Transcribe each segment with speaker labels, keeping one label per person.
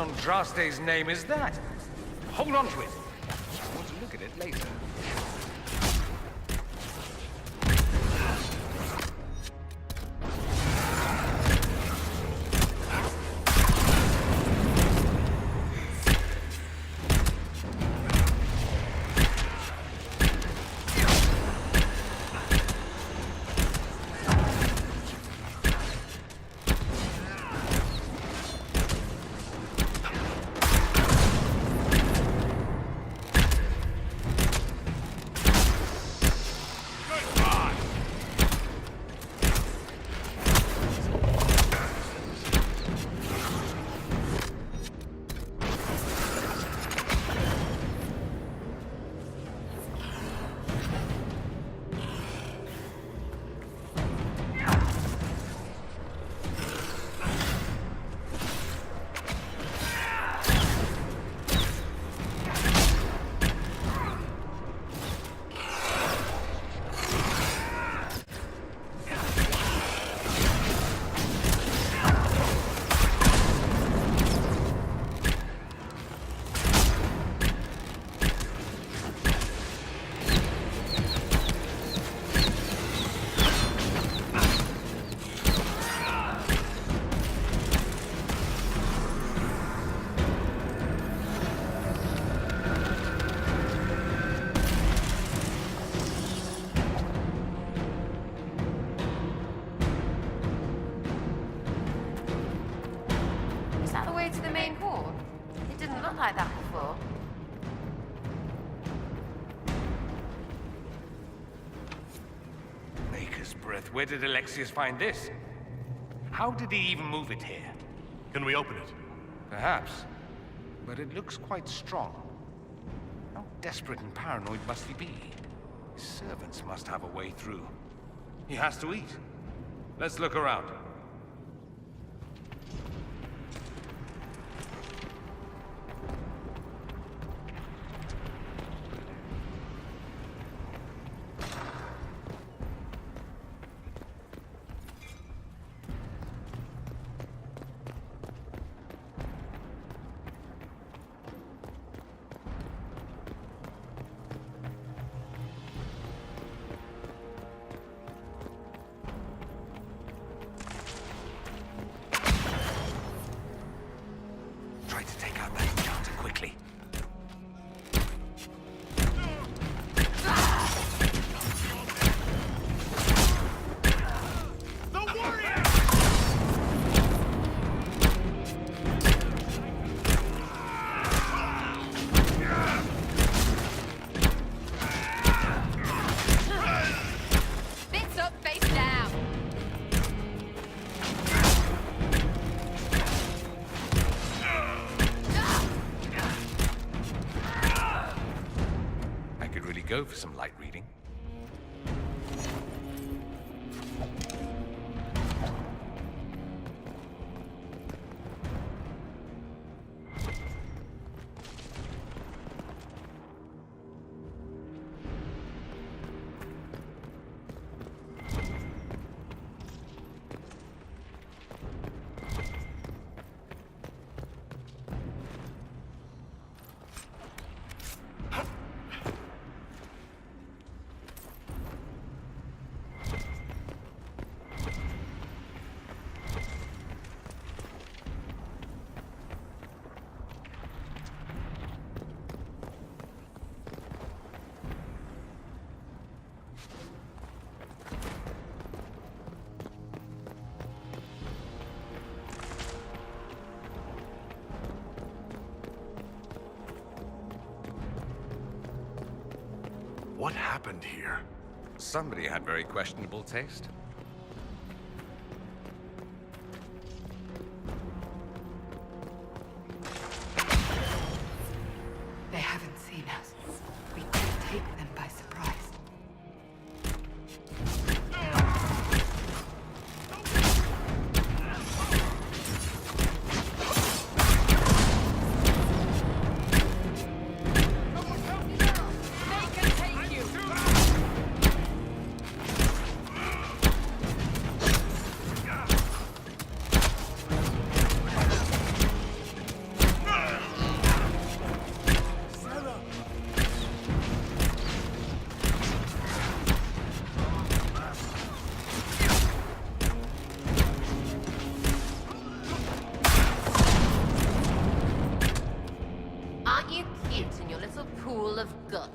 Speaker 1: Andraste's name is that? Hold on to it. I want to look at it later.
Speaker 2: To the main hall? It didn't look like that before.
Speaker 1: Maker's breath. Where did Alexius find this? How did he even move it here?
Speaker 3: Can we open it?
Speaker 1: Perhaps. But it looks quite strong. How desperate and paranoid must he be? His servants must have a way through. He has to eat. Let's look around. Try to take out that encounter quickly.
Speaker 3: The warrior!
Speaker 2: Bits up, face down.
Speaker 1: I could really go for some light reading.
Speaker 3: What happened here?
Speaker 1: Somebody had very questionable taste.
Speaker 4: They haven't seen us. We can take them by surprise.
Speaker 2: They can take you. it in your little pool of guts.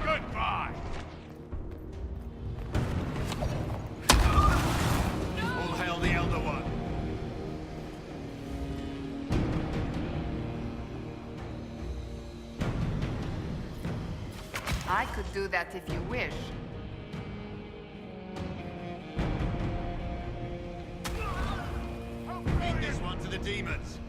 Speaker 3: Goodbye! All hail the Elder One.
Speaker 4: I could do that if you wish.
Speaker 3: Feed this one to the demons.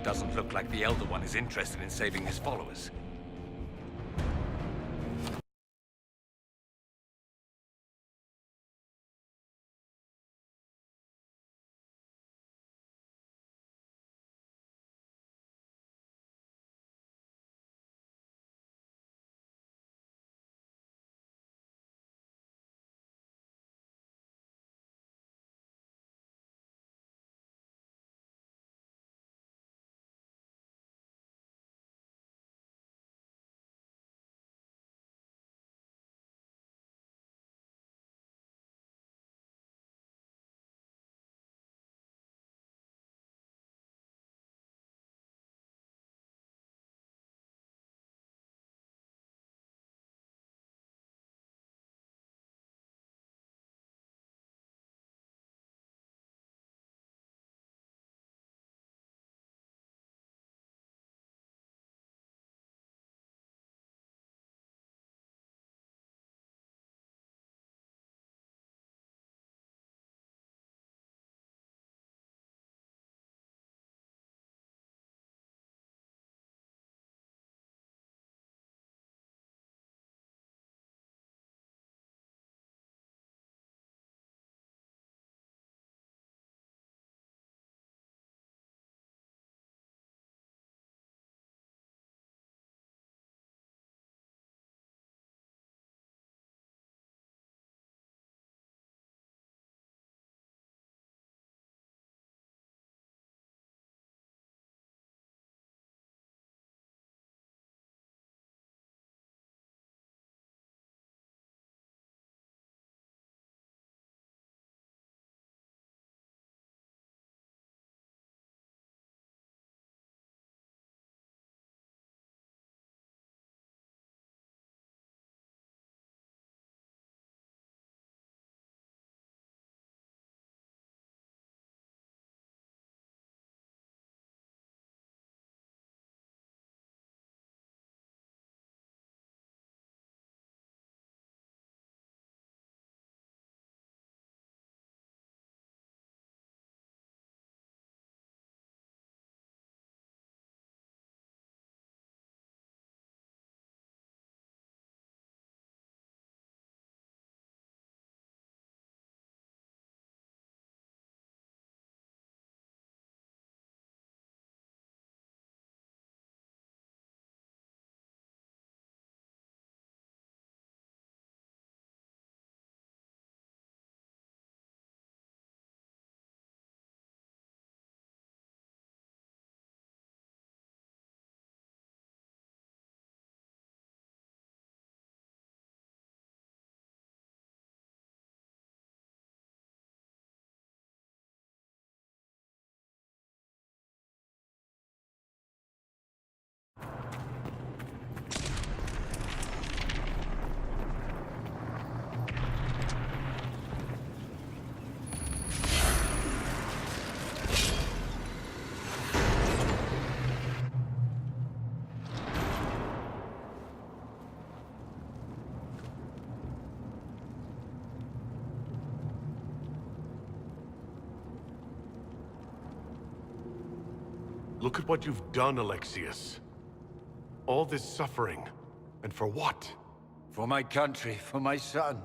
Speaker 1: Doesn't look like the Elder One is interested in saving his followers.
Speaker 5: Look at what you've done, Alexius. All this suffering. And for what?
Speaker 6: For my country, for my son.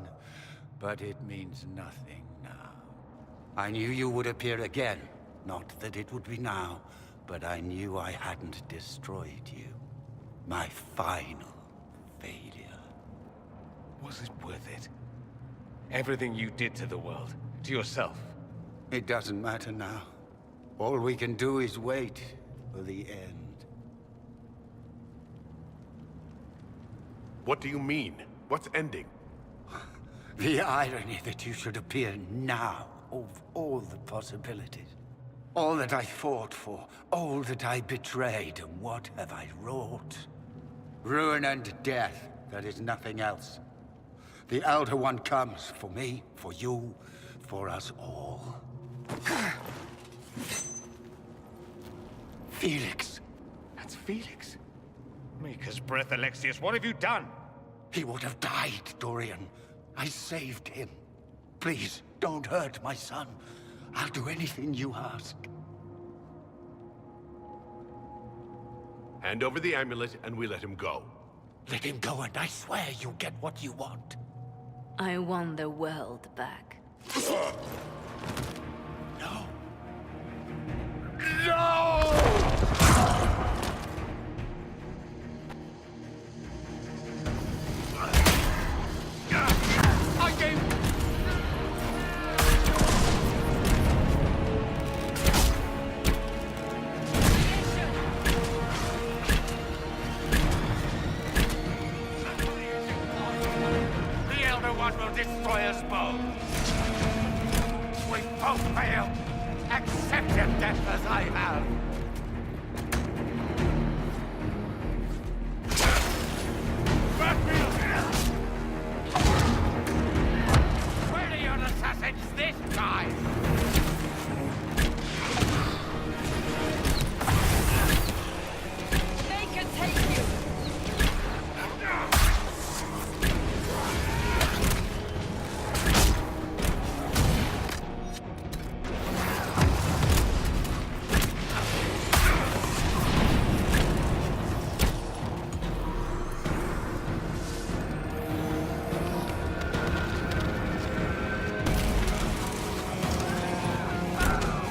Speaker 6: But it means nothing now. I knew you would appear again. Not that it would be now, but I knew I hadn't destroyed you. My final failure.
Speaker 1: Was it worth it? Everything you did to the world, to yourself.
Speaker 6: It doesn't matter now. All we can do is wait for the end.
Speaker 5: What do you mean? What's ending?
Speaker 6: The irony that you should appear now of all the possibilities. All that I fought for, all that I betrayed, and what have I wrought? Ruin and death, there is nothing else. The Elder One comes for me, for you, for us all. Felix.
Speaker 1: That's Felix. Maker's breath, Alexius. What have you done?
Speaker 6: He would have died, Dorian. I saved him. Please, don't hurt my son. I'll do anything you ask.
Speaker 5: Hand over the amulet and we let him go.
Speaker 6: Let him go and I swear you'll get what you want.
Speaker 7: I want the world back.
Speaker 6: No. No! I gave...
Speaker 1: The Elder One will destroy us both. We both fail. Accept your death as I have. Where are your assassins this time?
Speaker 7: They can take you!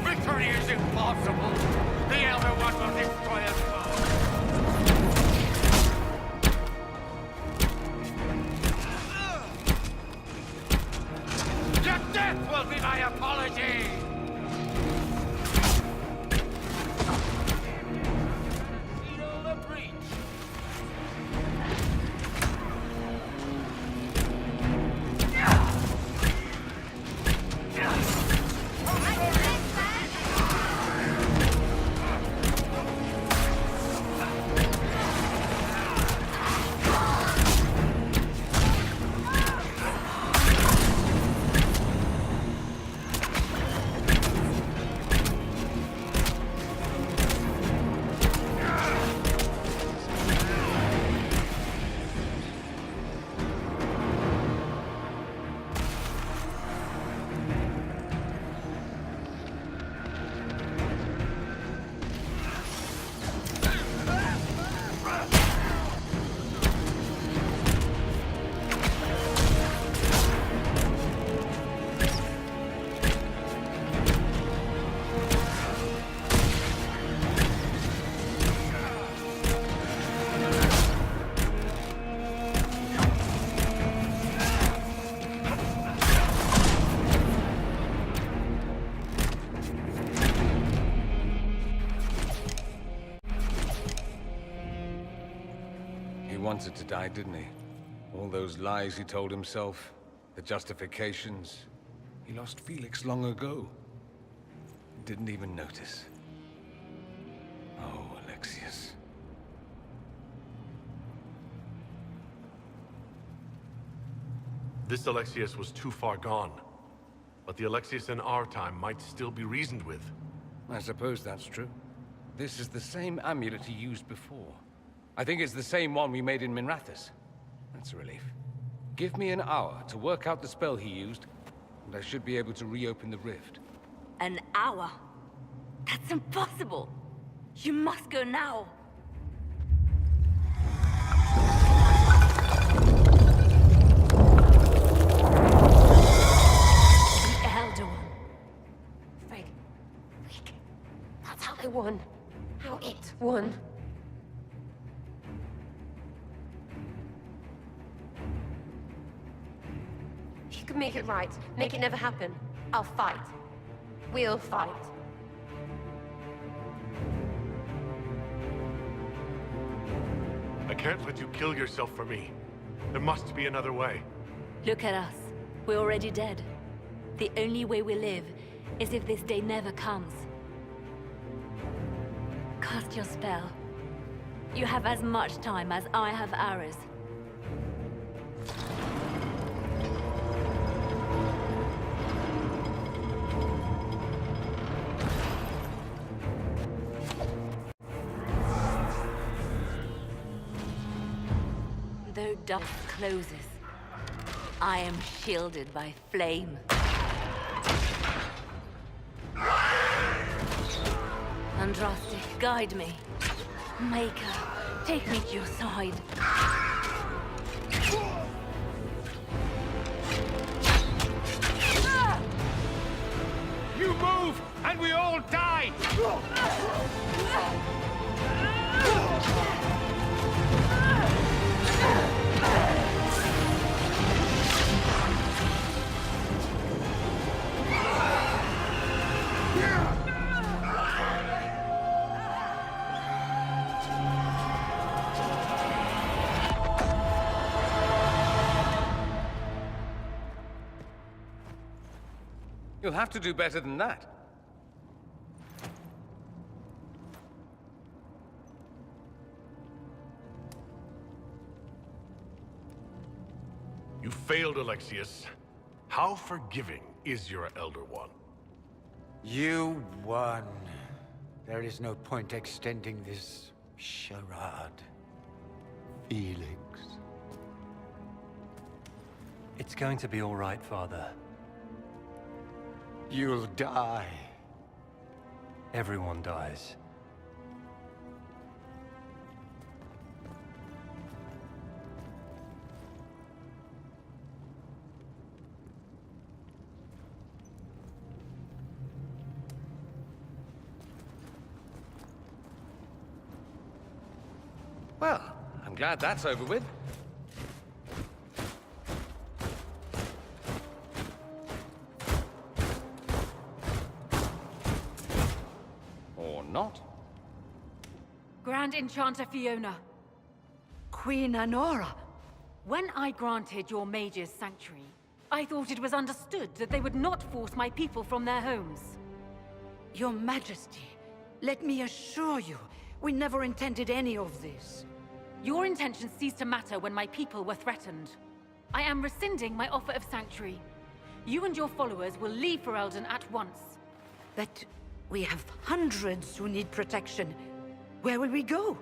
Speaker 1: Victory is impossible. The Elder One will destroy us both. Your death will be my apology! Seal the breach. He wanted to die, didn't he? All those lies he told himself, the justifications. He lost Felix long ago. Didn't even notice. Oh, Alexius.
Speaker 5: This Alexius was too far gone. But the Alexius in our time might still be reasoned with.
Speaker 1: I suppose that's true. This is the same amulet he used before. I think it's the same one we made in Minrathous. That's a relief. Give me an hour to work out the spell he used, and I should be able to reopen the rift.
Speaker 7: An hour? That's impossible! You must go now. The Elder One.
Speaker 2: Frigg. Frigg. That's how they won. How it won. If you can make it right, make it never happen, I'll fight. We'll fight.
Speaker 5: I can't let you kill yourself for me. There must be another way.
Speaker 7: Look at us. We're already dead. The only way we live is if this day never comes. Cast your spell. You have as much time as I have hours. Though dusk closes, I am shielded by flame. Andraste, guide me. Maker, take me to your side.
Speaker 1: You move, and we all die! You'll have to do better than that.
Speaker 5: You failed, Alexius. How forgiving is your Elder One?
Speaker 6: You won. There is no point extending this charade. Felix.
Speaker 8: It's going to be all right, Father.
Speaker 6: You'll die.
Speaker 8: Everyone dies.
Speaker 1: Well, I'm glad that's over with. Or not.
Speaker 4: Grand Enchanter Fiona.
Speaker 9: Queen Anora.
Speaker 4: When I granted your mages sanctuary, I thought it was understood that they would not force my people from their homes.
Speaker 9: Your Majesty, let me assure you, we never intended any of this.
Speaker 4: Your intentions ceased to matter when my people were threatened. I am rescinding my offer of sanctuary. You and your followers will leave Ferelden at once.
Speaker 9: But we have hundreds who need protection. Where will we go?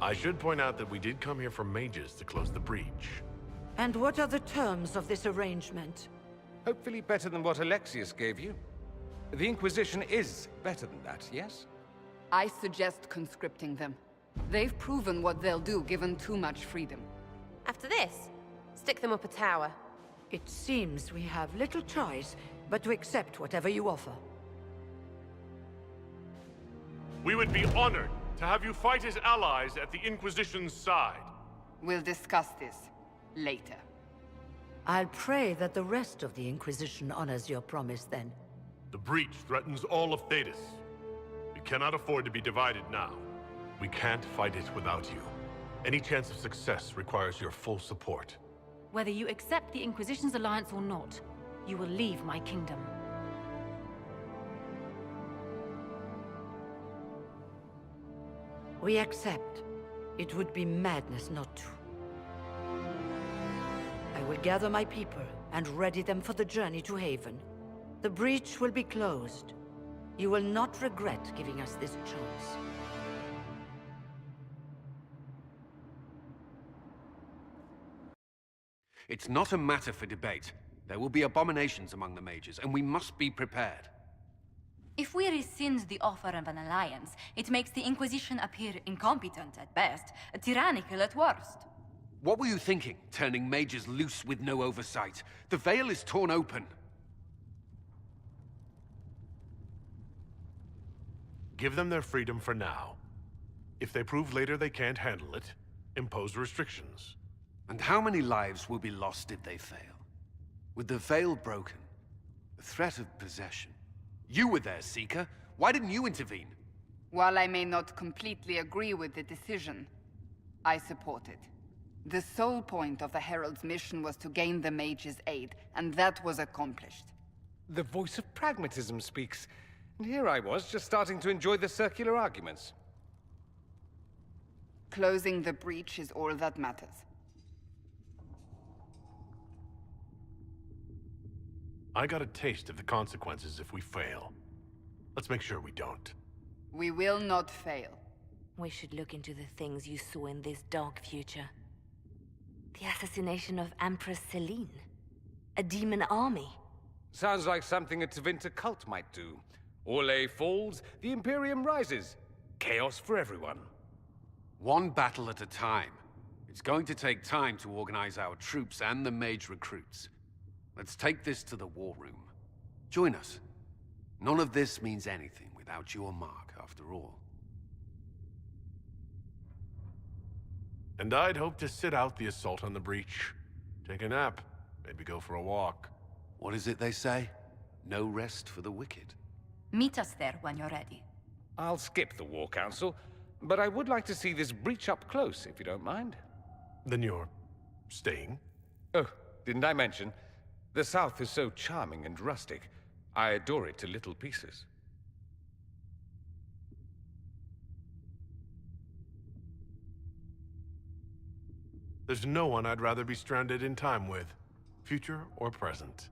Speaker 5: I should point out that we did come here for mages to close the breach.
Speaker 9: And what are the terms of this arrangement?
Speaker 1: Hopefully better than what Alexius gave you. The Inquisition is better than that, yes?
Speaker 10: I suggest conscripting them. They've proven what they'll do given too much freedom.
Speaker 2: After this, stick them up a tower.
Speaker 9: It seems we have little choice but to accept whatever you offer.
Speaker 5: We would be honored to have you fight as allies at the Inquisition's side.
Speaker 10: We'll discuss this later.
Speaker 9: I'll pray that the rest of the Inquisition honors your promise then.
Speaker 5: The breach threatens all of Thedas. We cannot afford to be divided now. We can't fight it without you. Any chance of success requires your full support.
Speaker 4: Whether you accept the Inquisition's alliance or not, you will leave my kingdom.
Speaker 9: We accept. It would be madness not to. I will gather my people and ready them for the journey to Haven. The breach will be closed. You will not regret giving us this chance.
Speaker 11: It's not a matter for debate. There will be abominations among the mages, and we must be prepared.
Speaker 7: If we rescind the offer of an alliance, it makes the Inquisition appear incompetent at best, tyrannical at worst.
Speaker 11: What were you thinking, turning mages loose with no oversight? The veil is torn open.
Speaker 5: Give them their freedom for now. If they prove later they can't handle it, impose restrictions.
Speaker 11: And how many lives will be lost if they fail? With the veil broken, the threat of possession. You were there, Seeker. Why didn't you intervene?
Speaker 10: While I may not completely agree with the decision, I support it. The sole point of the Herald's mission was to gain the mage's aid, and that was accomplished.
Speaker 1: The voice of pragmatism speaks. And here I was, just starting to enjoy the circular arguments.
Speaker 10: Closing the breach is all that matters.
Speaker 5: I got a taste of the consequences if we fail. Let's make sure we don't.
Speaker 10: We will not fail.
Speaker 7: We should look into the things you saw in this dark future. The assassination of Empress Celine. A demon army.
Speaker 1: Sounds like something a Tevinter cult might do. Orlais falls, the Imperium rises. Chaos for everyone.
Speaker 11: One battle at a time. It's going to take time to organize our troops and the mage recruits. Let's take this to the war room. Join us. None of this means anything without your mark, after all.
Speaker 5: And I'd hope to sit out the assault on the breach. Take a nap. Maybe go for a walk.
Speaker 11: What is it they say? No rest for the wicked.
Speaker 7: Meet us there when you're ready.
Speaker 1: I'll skip the War Council, but I would like to see this breach up close, if you don't mind.
Speaker 5: Then you're staying?
Speaker 1: Oh, didn't I mention? The South is so charming and rustic. I adore it to little pieces.
Speaker 5: There's no one I'd rather be stranded in time with, future or present.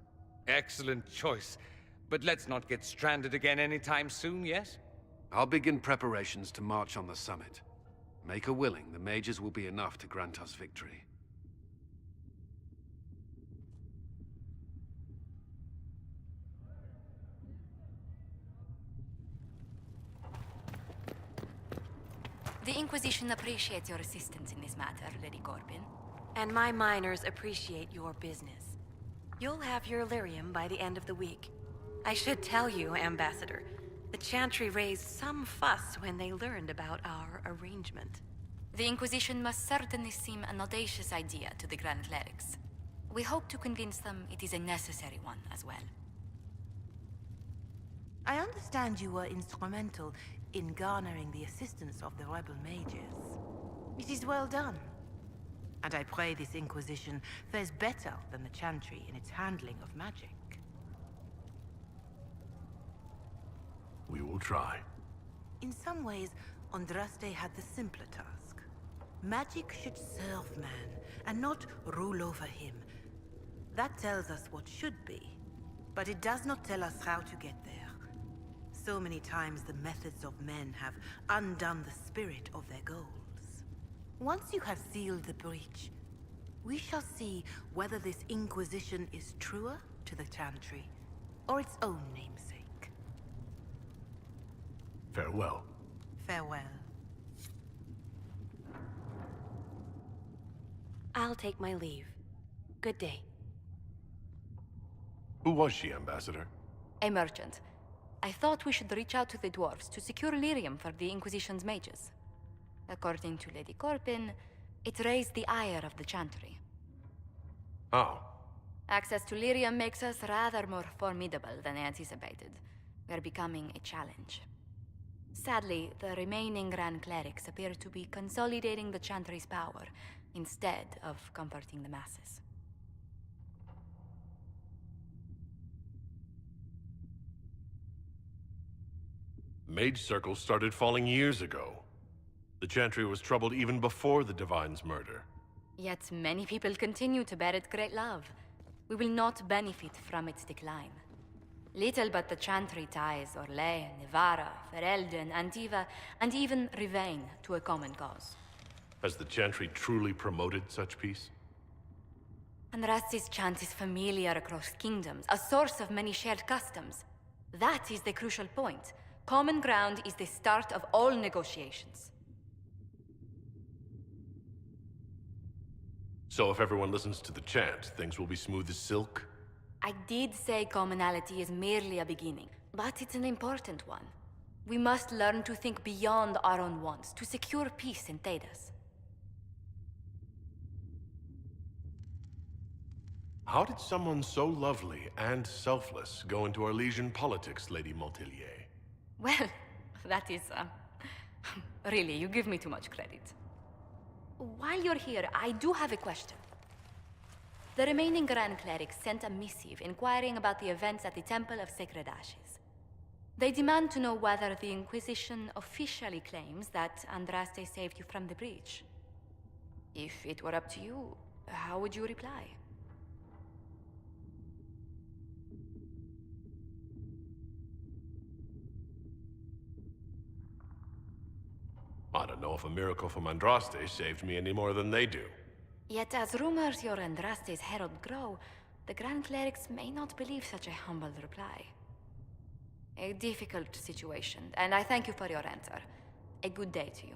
Speaker 1: Excellent choice. But let's not get stranded again anytime soon, yes?
Speaker 11: I'll begin preparations to march on the summit. Make her willing, the mages will be enough to grant us victory.
Speaker 7: The Inquisition appreciates your assistance in this matter, Lady Corbin.
Speaker 2: And my miners appreciate your business. You'll have your lyrium by the end of the week. I should tell you, Ambassador, the Chantry raised some fuss when they learned about our arrangement.
Speaker 7: The Inquisition must certainly seem an audacious idea to the Grand Clerics. We hope to convince them it is a necessary one as well.
Speaker 2: I understand you were instrumental in garnering the assistance of the rebel mages. It is well done. And I pray this Inquisition fares better than the Chantry in its handling of magic.
Speaker 5: We will try.
Speaker 2: In some ways, Andraste had the simpler task. Magic should serve man, and not rule over him. That tells us what should be, but it does not tell us how to get there. So many times the methods of men have undone the spirit of their goals. Once you have sealed the breach, we shall see whether this Inquisition is truer to the Chantry, or its own namesake.
Speaker 5: Farewell.
Speaker 2: Farewell.
Speaker 12: I'll take my leave. Good day.
Speaker 5: Who was she, Ambassador?
Speaker 7: A merchant. I thought we should reach out to the dwarves to secure lyrium for the Inquisition's mages. According to Lady Corbin, it raised the ire of the Chantry.
Speaker 5: How?
Speaker 7: Access to lyrium makes us rather more formidable than anticipated. We're becoming a challenge. Sadly, the remaining Grand Clerics appear to be consolidating the Chantry's power, instead of comforting the masses.
Speaker 5: Mage circles started falling years ago. The Chantry was troubled even before the Divine's murder.
Speaker 7: Yet many people continue to bear it great love. We will not benefit from its decline. Little but the Chantry ties Orlais, Nevarra, Ferelden, Antiva, and even Rivain to a common cause.
Speaker 5: Has the Chantry truly promoted such peace?
Speaker 7: Andraste's chant is familiar across kingdoms, a source of many shared customs. That is the crucial point. Common ground is the start of all negotiations.
Speaker 5: So if everyone listens to the chant, things will be smooth as silk?
Speaker 7: I did say commonality is merely a beginning, but it's an important one. We must learn to think beyond our own wants, to secure peace in Thedas.
Speaker 5: How did someone so lovely and selfless go into Arlesian politics, Lady Montillier?
Speaker 7: Well, that is, really, you give me too much credit. While you're here, I do have a question. The remaining Grand Clerics sent a missive inquiring about the events at the Temple of Sacred Ashes. They demand to know whether the Inquisition officially claims that Andraste saved you from the breach. If it were up to you, how would you reply?
Speaker 5: I don't know if a miracle from Andraste saved me any more than they do.
Speaker 7: Yet as rumors your Andraste's herald grow, the Grand Clerics may not believe such a humble reply. A difficult situation, and I thank you for your answer. A good day to you.